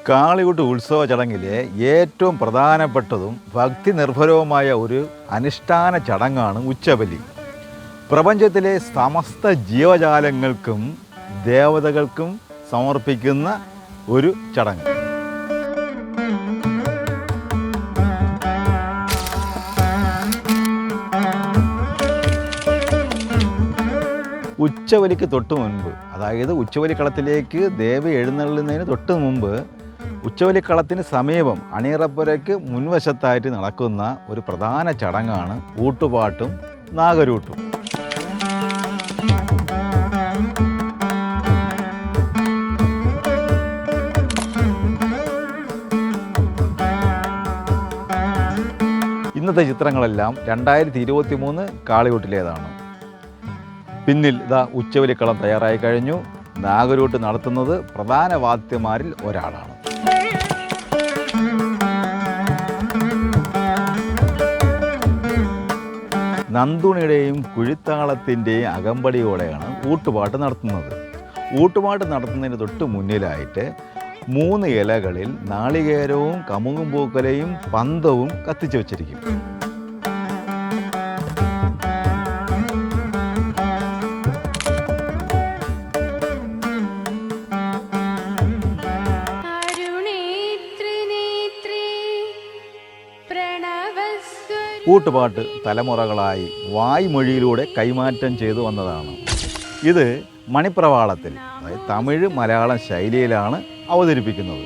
കാളികൂട്ട് ഉത്സവ ചടങ്ങിലെ ഏറ്റവും പ്രധാനപ്പെട്ടതും ഭക്തി നിർഭരവുമായ ഒരു അനുഷ്ഠാന ചടങ്ങാണ് ഉച്ചബലി. പ്രപഞ്ചത്തിലെ സമസ്ത ജീവജാലങ്ങൾക്കും ദേവതകൾക്കും സമർപ്പിക്കുന്ന ഒരു ചടങ്ങ്. ഉച്ചബലിക്ക് തൊട്ട് മുൻപ്, അതായത് ഉച്ചബലിക്കളത്തിലേക്ക് ദേവി എഴുന്നള്ളുന്നതിന് തൊട്ട് മുമ്പ് ഉച്ചബലിക്കളത്തിന് സമീപം അണിയറപ്പുരയ്ക്ക് മുൻവശത്തായിട്ട് നടക്കുന്ന ഒരു പ്രധാന ചടങ്ങാണ് ഊട്ടുപാട്ടും നാഗരൂട്ടും. ഇന്നത്തെ ചിത്രങ്ങളെല്ലാം 2023 കാളികൂട്ടിലേതാണ്. പിന്നിൽ ഇതാ ഉച്ചബലിക്കളം തയ്യാറായി കഴിഞ്ഞു. നാഗരൂട്ട് നടത്തുന്നത് പ്രധാന വാദ്യന്മാരിൽ ഒരാളാണ്. നന്ദുണിയുടെയും കുഴിത്താളത്തിൻ്റെയും അകമ്പടിയോടെയാണ് ഊട്ടുപാട്ട് നടത്തുന്നത്. ഊട്ടുപാട്ട് നടത്തുന്നതിന് തൊട്ട് മുന്നിലായിട്ട് 3 ഇലകളിൽ നാളികേരവും കമുകും പൂക്കലയും പന്തവും കത്തിച്ചു വച്ചിരിക്കും. ഊട്ടുപാട്ട് തലമുറകളായി വായ്മൊഴിയിലൂടെ കൈമാറ്റം ചെയ്തു വന്നതാണ്. ഇത് മണിപ്രവാളത്തിൽ, അതായത് തമിഴ് മലയാളം ശൈലിയിലാണ് അവതരിപ്പിക്കുന്നത്.